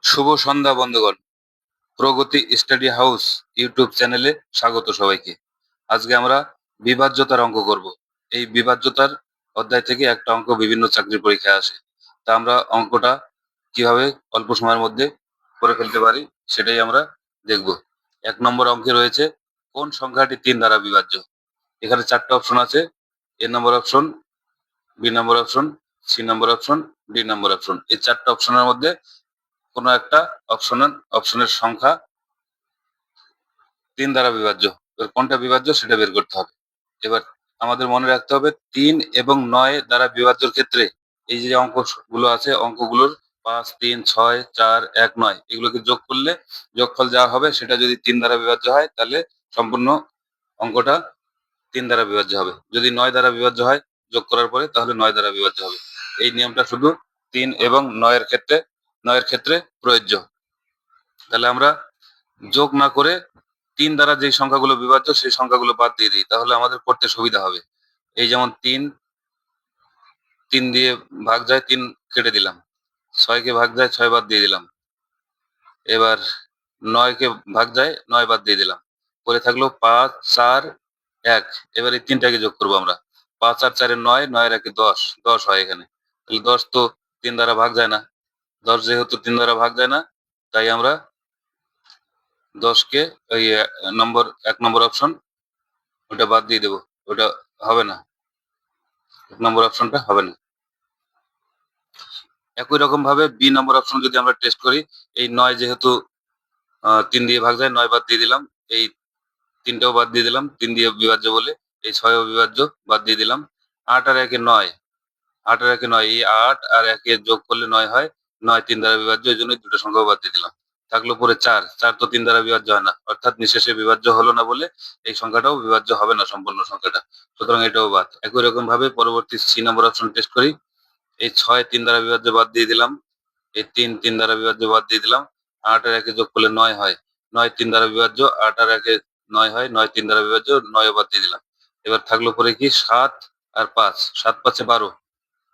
শুভ সন্ধ্যা বন্ধুগণ। প্রগতি study house YouTube চ্যানেলে স্বাগত সবাইকে। আজকে আমরা বিভাজ্যতার অঙ্ক করব। এই বিভাজ্যতার অধ্যায় থেকে একটা অঙ্ক বিভিন্ন চাকরির পরীক্ষায় আসে। তা আমরা অঙ্কটা কিভাবে অল্প সময়ের মধ্যে করে ফেলতে পারি সেটাই আমরা দেখব। ১ নম্বর অঙ্কে রয়েছে কোন সংখ্যাটি ৩ দ্বারা বিভাজ্য। এখানে ৪ টা অপশন আছে। এ নম্বর অপশন, বি নম্বর অপশন, সি নম্বর অপশন, ডি নম্বর অপশন। এই ৪ টা অপশনের মধ্যে কোনো একটা অপশনের সংখ্যা ৩ দ্বারা বিভাজ্য। এবার কোনটা বিভাজ্য সেটা বের করতে হবে। এবার আমাদের মনে রাখতে হবে ৩ এবং ৯ দ্বারা বিভাজ্যর ক্ষেত্রে এই যে অঙ্কগুলো আছে, অঙ্কগুলোর ৫, ৩, ৬, ৪, ১, ৯ এগুলোকে যোগ করলে যোগফল যা হবে সেটা যদি ৩ দ্বারা বিভাজ্য হয় তাহলে সম্পূর্ণ অঙ্কটা ৩ দ্বারা বিভাজ্য হবে। যদি ৯ দ্বারা বিভাজ্য হয় যোগ করার পরে তাহলে ৯ দ্বারা বিভাজ্য হবে। এই নিয়মটা শুধু ৩ এবং ৯ এর ক্ষেত্রে প্রযোজ্য। তাহলে আমরা যোগ না করে ৩ দ্বারা যে সংখ্যাগুলো বিভাজ্য সেই সংখ্যাগুলো বাদ দিয়ে দিই, তাহলে আমাদের করতে সুবিধা হবে। এই যেমন ৩ দিয়ে ভাগ যায় ৩ কেটে দিলাম, ৬ কে ভাগ যায় ৬ বাদ দিয়ে দিলাম, এবার ৯ কে ভাগ যায় ৯ বাদ দিয়ে দিলাম, পরে থাকলো ৫, ৪, ১। এবার এই ৩টাকে যোগ করবো আমরা। ৫ আর ৪ এ ৯, ৯ এর ১ এ ১০, ১০ হয় এখানে। তাহলে ১০ তো ৩ দ্বারা ভাগ যায় না। ১০ যেহেতু ৩ দ্বারা ভাগ যায় না, তাই আমরা ১০ কে ওই ১ নম্বর অপশন ওটা বাদ দিয়ে দেবো। ওটা হবে না। ১ নম্বর অপশনটা হবে না। একই রকম ভাবে বি নম্বর অপশন যদি আমরা টেস্ট করি, এই ৯ যেহেতু ৩ দিয়ে ভাগ যায়, ৯ বাদ দিয়ে দিলাম। এই ৩টাও বাদ দিয়ে দিলাম ৩ দিয়ে বিভাজ্য বলে। এই ৬ ও বিভাজ্য, বাদ দিয়ে দিলাম। ৮ আর ১ এ ৯, ৮ আর ১ এ ৯, এই ৮ আর ১ এ যোগ করলে ৯ হয়। ৯ ৩ দ্বারা বিভাজ্য, এজন্য দুটো সংখ্যাও বাদ দিয়ে দিলাম। থাকলো পরে ৪, ৪ তো ৩ দ্বারা বিভাজ্য হয় না, অর্থাৎ নিঃশেষে বিভাজ্য হলো না বলে এই সংখ্যাটাও বিভাজ্য হবে না সম্পূর্ণ সংখ্যাটা। সুতরাং এটাও বাদ। একই রকম ভাবে পরবর্তী সি নম্বর অপশন টেস্ট করি। এই ৬ ৩ দ্বারা বিভাজ্য বাদ দিয়ে দিলাম। এই ৩ ৩ দ্বারা বিভাজ্য বাদ দিয়ে দিলাম। ৮ আর ১ এ যোগ করলে ৯ হয়। ৯ ৩ দ্বারা বিভাজ্য, ৮ আর ১ এ ৯ হয়। ৯ ৩ দ্বারা বিভাজ্য, ৯ ও বাদ দিয়ে দিলাম। এবার থাকলো পরে কি ৭ আর ৫। ৭ ৫ এ ১২,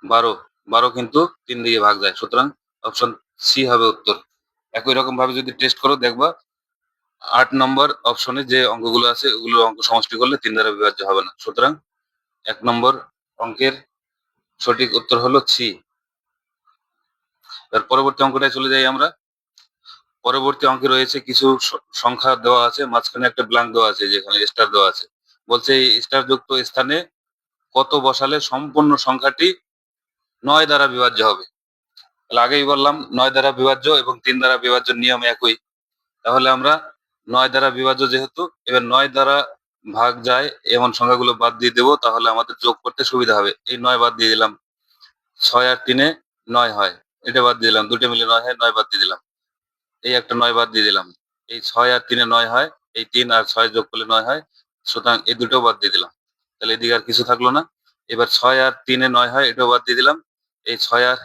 ১২, ১২ কিন্তু ৩ দিয়ে ভাগ যায়। সুতরাং অপশন সি হবে উত্তর। একই রকম ভাবে যদি টেস্ট করো দেখবা ৮ নম্বর অপশনে যে অঙ্কগুলো আছে ওগুলোর অঙ্ক সমষ্টি করলে ৩ দ্বারা বিভাজ্য হবে না। সুতরাং ১ নম্বর অঙ্কের সঠিক উত্তর হলো সি। এর পরবর্তী অঙ্কটায় চলে যাই আমরা। পরবর্তী অঙ্কে রয়েছে কিছু সংখ্যা দেওয়া আছে, মাঝখানে একটা ব্ল্যাঙ্ক দেওয়া আছে, যেখানে স্টার দেওয়া আছে। বলছে এই স্টার যুক্ত স্থানে কত বসালে সম্পূর্ণ সংখ্যাটি ৯ দ্বারা বিভাজ্য হবে। তাহলে আগেই বললাম ৯ দ্বারা বিভাজ্য এবং ৩ দ্বারা বিভাজ্য নিয়ম একই। তাহলে আমরা ৯ দ্বারা বিভাজ্য যেহেতু, এবার ৯ দ্বারা ভাগ যায় এমন সংখ্যাগুলো বাদ দিয়ে দেবো, তাহলে আমাদের যোগ করতে সুবিধা হবে। এই ৯ বাদ দিয়ে দিলাম। ৬ আর ৩ এ ৯ হয়। এটা বাদ দিয়ে দিলাম। ২ টা মিলে ৯ হয়, ৯ বাদ দিয়ে দিলাম। এই একটা ৯ বাদ দিয়ে দিলাম। এই ৬ আর ৩ এ ৯ হয়। এই ৩ আর ৬ যোগ করলে ৯ হয়। সুতরাং এই দুটোও বাদ দিয়ে দিলাম। তাহলে এদিকে আর কিছু থাকলো না। এবার ৬ আর ৩ এ ৯ হয়, এটাও বাদ দিয়ে দিলাম। এই ৬ আর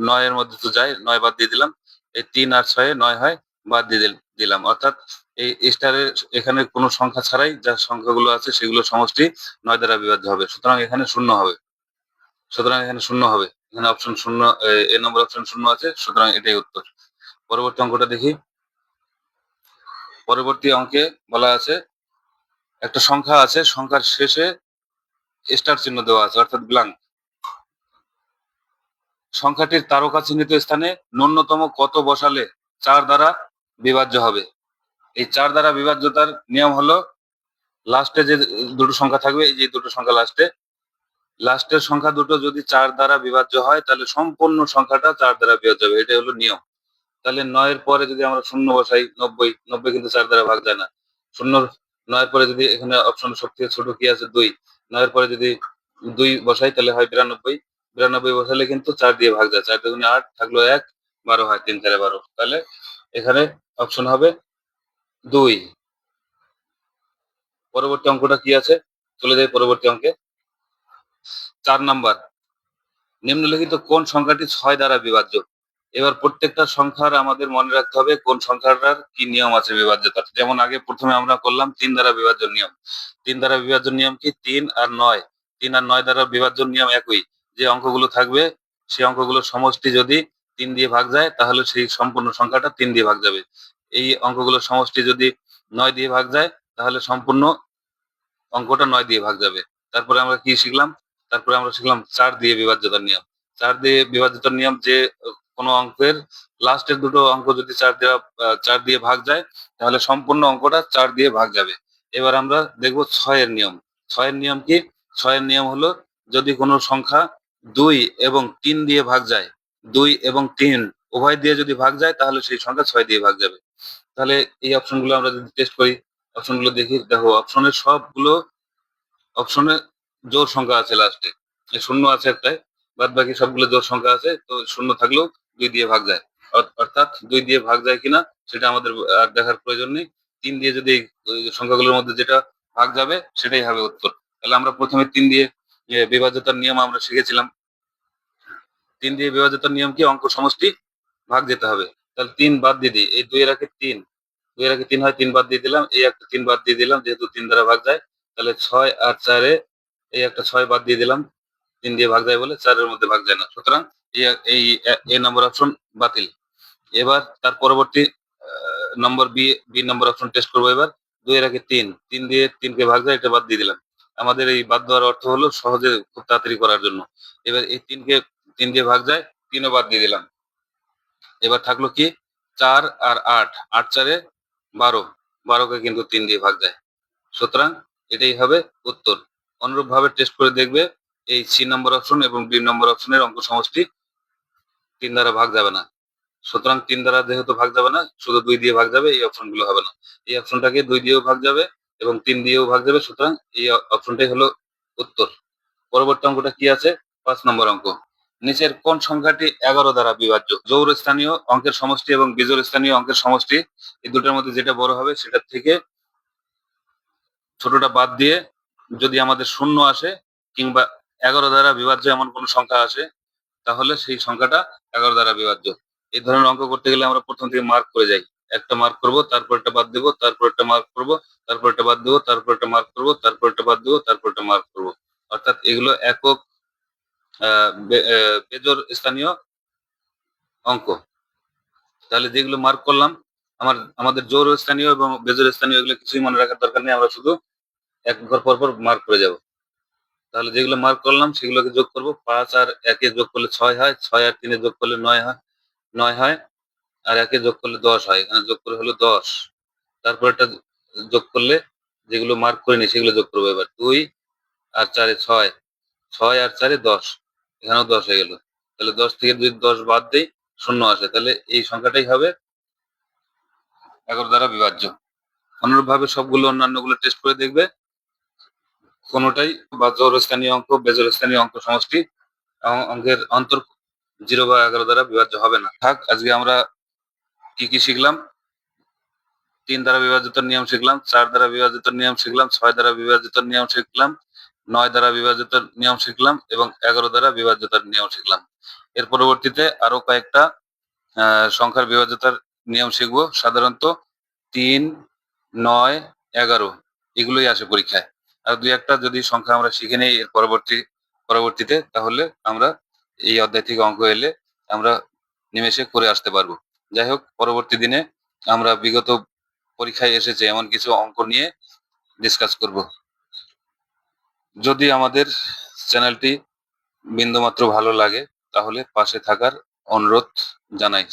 ৯ এর মধ্যে তো যায়, ৯ বাদ দিয়ে দিলাম। এই ৩ আর ৬ এ ৯ হয়, বাদ দিয়ে দিলাম। অর্থাৎ এই স্টারের এখানে কোনো সংখ্যা ছাড়াই যা সংখ্যাগুলো আছে সেগুলোর সমষ্টি ৯ দ্বারা বিভাজ্য হবে। সুতরাং এখানে ০ হবে। সুতরাং এখানে ০ হবে। এখানে অপশন ০, এ নম্বর অপশন ০ আছে। সুতরাং এটাই উত্তর। পরবর্তী অঙ্কটা দেখি। পরবর্তী অঙ্কে বলা আছে একটা সংখ্যা আছে, সংখ্যার শেষে স্টার চিহ্ন দেওয়া আছে, অর্থাৎ ব্ল্যাঙ্ক। সংখ্যাটির তারকা চিহ্নিত স্থানে ন্যূনতম কত বসালে ৪ দ্বারা বিভাজ্য হবে। এই ৪ দ্বারা বিভাজ্যতার নিয়ম হলো লাস্টে যে দুটো সংখ্যা থাকবে, এই যে দুটো সংখ্যা লাস্টের সংখ্যা দুটো যদি ৪ দ্বারা বিভাজ্য হয় তাহলে সম্পূর্ণ সংখ্যাটা ৪ দ্বারা বিভাজ্য হবে। এটাই হলো নিয়ম। তাহলে ৯ এর পরে যদি আমরা ০ বসাই, ৯০, ৯০ কিন্তু ৪ দ্বারা ভাগ যায় না। ০, ৯ এর পরে যদি এখানে অপশন সবথেকে ছোট কি আছে ২, ৯ এর পরে যদি ২ বসাই তাহলে হয় ৯২, ৯২ বসালে কিন্তু ৪ দিয়ে ভাগ যায়। ৪ দুগুণে ৮, থাকলো ১, ১২ হয়, ৩ ৪ ১২। তাহলে এখানে অপশন হবে ২। পরবর্তী অঙ্কটা কি আছে? চলে যাই পরবর্তী অঙ্কে। ৪ নাম্বার, নিম্নলিখিত কোন সংখ্যাটি ৬ দ্বারা বিভাজ্য? এবার প্রত্যেকটা সংখ্যার আমাদের মনে রাখতে হবে কোন সংখ্যাটার কি নিয়ম আছে বিভাজ্যতার। যেমন আগে প্রথমে আমরা করলাম ৩ দ্বারা বিভাজ্য নিয়ম। ৩ দ্বারা বিভাজ্য নিয়ম কি? ৩ আর ৯। ৩ আর ৯ দ্বারা বিভাজ্য নিয়ম একই। যে অঙ্কগুলো থাকবে সেই অঙ্কগুলোর সমষ্টি যদি 3 দিয়ে ভাগ যায় তাহলে সেই সম্পূর্ণ সংখ্যাটা 3 দিয়ে ভাগ যাবে। এই অঙ্কগুলোর সমষ্টি যদি 9 দিয়ে ভাগ যায় তাহলে সম্পূর্ণ অঙ্কটা 9 দিয়ে ভাগ যাবে। তারপরে আমরা কি শিখলাম? তারপরে আমরা শিখলাম 4 দিয়ে বিভাজ্যতার নিয়ম। 4 দিয়ে বিভাজ্যতার নিয়ম যে কোনো অঙ্কের লাস্টের দুটো অঙ্ক যদি 4 দিয়ে ভাগ যায় তাহলে সম্পূর্ণ অঙ্কটা 4 দিয়ে ভাগ যাবে। এবার আমরা দেখব 6 এর নিয়ম। 6 এর নিয়ম কি? 6 এর নিয়ম হলো যদি কোনো সংখ্যা 2 এবং 3 দিয়ে ভাগ যায়, 2 এবং 3 উভয় দিয়ে যদি ভাগ যায় তাহলে সেই সংখ্যা 6 দিয়ে ভাগ যাবে। তাহলে এই অপশনগুলো আমরা যদি টেস্ট করি, অপশনগুলো দেখি, দেখো অপশনের সবগুলো অপশনে জোড় সংখ্যা আছে লাস্টে। শূন্য আছে একটায়, বাদ বাকি সবগুলো জোড় সংখ্যা আছে। তো শূন্য থাকলেও 2 দিয়ে ভাগ যায়। অর্থাৎ 2 দিয়ে ভাগ যায় কিনা সেটা আমাদের আর দেখার প্রয়োজন নেই। 3 দিয়ে যদি ওই সংখ্যাগুলোর মধ্যে যেটা ভাগ যাবে সেটাই হবে উত্তর। তাহলে আমরা প্রথমে 3 দিয়ে বিভাজ্যতার নিয়ম আমরা শিখেছিলাম। 3 দিয়ে বিভাজ্যতার নিয়ম কি? অঙ্ক সমষ্টি ভাগ যেতে হবে। তাহলে 3 বাদ দিয়ে দিই। এই 2 এর আগে 3, 2 এর আগে 3 হয়, 3 বাদ দিয়ে দিলাম। এই একটা 3 বাদ দিয়ে দিলাম যেহেতু 3 দ্বারা ভাগ যায়। তাহলে 6 আর 4 এ এই একটা 6 বাদ দিয়ে দিলাম। 3 দিয়ে ভাগ যায় বলে 4 এর মধ্যে ভাগ যায় না। সুতরাং এই এ নম্বর অপশন বাতিল। এবার তার পরবর্তী নম্বর বি নম্বর অপশন টেস্ট করবো এবার। 2 এর আগে 3, 3 দিয়ে 3 কে ভাগ যায়, এটা বাদ দিয়ে দিলাম। আমাদের এই বাদ দেওয়ার অর্থ হলো সহজে খুব তাড়াতাড়ি করার জন্য। এবার এই 3 কে 3 দিয়ে ভাগ যায়, 3 ও বাদ দিয়ে দিলাম। এবার থাকলো কি? 4 আর 8, 8 4 এ 12, 12 কে কিন্তু 3 দিয়ে ভাগ যায়। সুতরাং এটাই হবে উত্তর। অনুরূপভাবে টেস্ট করে দেখবে এই সি নম্বর অপশন এবং ডি নম্বর অপশনের অঙ্ক সমষ্টি 3 দ্বারা ভাগ যাবে না। সুতরাং 3 দ্বারা যেহেতু ভাগ যাবে না, শুধু 2 দিয়ে ভাগ যাবে, এই অপশনগুলো হবে না। এই অপশনটাকে 2 দিয়েও ভাগ যাবে এবং 3 দিয়েও ভাগ যাবে। সুতরাং এই অপশনটাই হলো উত্তর। পরবর্তী অঙ্কটা কি আছে? 5 নম্বর অঙ্ক। নিচের কোন সংখ্যাটি 11 দ্বারা বিভাজ্য? জোড় স্থানীয় অঙ্কের সমষ্টি এবং বিজোড় স্থানীয় অঙ্কের সমষ্টি, এই দুটোর মধ্যে যেটা বড় হবে সেটার থেকে ছোটটা বাদ দিয়ে যদি আমাদের শূন্য আসে কিংবা 11 দ্বারা বিভাজ্য এমন কোন সংখ্যা আসে তাহলে সেই সংখ্যাটা 11 দ্বারা বিভাজ্য। এই ধরনের অঙ্ক করতে গেলে আমরা প্রথম থেকে মার্ক করে যাই। একটা মার্ক করব, তারপর একটা বাদ দেব, তারপর একটা মার্ক করব, তারপর একটা বাদ দেব, তারপর একটা মার্ক করব, তারপর একটা বাদ দেব, তারপর একটা মার্ক করব। অর্থাৎ এগুলো একক বেজোড় স্থানীয় অঙ্ক। তাহলে যেগুলো মার্ক করলাম আমাদের জোড় স্থানীয় এবং বেজোড় স্থানীয় এগুলো কিছুই মনে রাখার দরকার নেই, আমরা শুধু এক ঘর পর পর মার্ক করে যাব। তাহলে যেগুলো মার্ক করলাম সেগুলোকে যোগ করব। 5 আর 1 এ যোগ করলে 6 হয়, 6 আর 3 এ যোগ করলে 9 হয়, 9 হয়, আর 1 এ যোগ করলে 10 হয়। এখানে যোগ করে হলো 10। তারপর এটা যোগ করলে যেগুলো মার্ক করিনি সেগুলো যোগ করবো এবার। 2 আর 4 এ 6, 6 আর 4 এ 10, এখানেও 10 হয়ে গেল। তাহলে 10 থেকে যদি 10 বাদ দেই শূন্য আসে, তাহলে এই সংখ্যাটাই হবে 11 দ্বারা বিভাজ্য। অনুরূপভাবে সবগুলো অন্যান্যগুলো টেস্ট করে দেখবে কোনোটাই বা জোড় স্থানীয় অঙ্ক, বেজোড় স্থানীয় অঙ্ক সমষ্টি অঙ্কের অন্তর 0 বা 11 দ্বারা বিভাজ্য হবে না। থাক, আজকে আমরা কি কি শিখলাম? 3 দ্বারা বিভাজিতর নিয়ম শিখলাম, 4 দ্বারা বিভাজিতর নিয়ম শিখলাম, 6 দ্বারা বিভাজিতর নিয়ম শিখলাম, 9 দ্বারা বিভাজিতর নিয়ম শিখলাম এবং 11 দ্বারা বিভাজ্যতার নিয়ম শিখলাম। এর পরবর্তীতে আরো কয়েকটা সংখ্যার বিভাজ্যতার নিয়ম শিখবো। সাধারণত 3, 9, 11 এগুলোই আসে পরীক্ষায়। আর 2-1টা যদি সংখ্যা আমরা শিখে নেই এর পরবর্তীতে, তাহলে আমরা এই অধ্যায় থেকে অঙ্ক এলে আমরা নিমেষে করে আসতে পারবো। যাই হোক, পরবর্তী দিনে আমরা বিগত পরীক্ষায় এসেছে এমন কিছু অঙ্ক নিয়ে ডিসকাস করব। যদি আমাদের চ্যানেলটি বিন্দুমাত্র ভালো লাগে তাহলে পাশে থাকার অনুরোধ জানাই।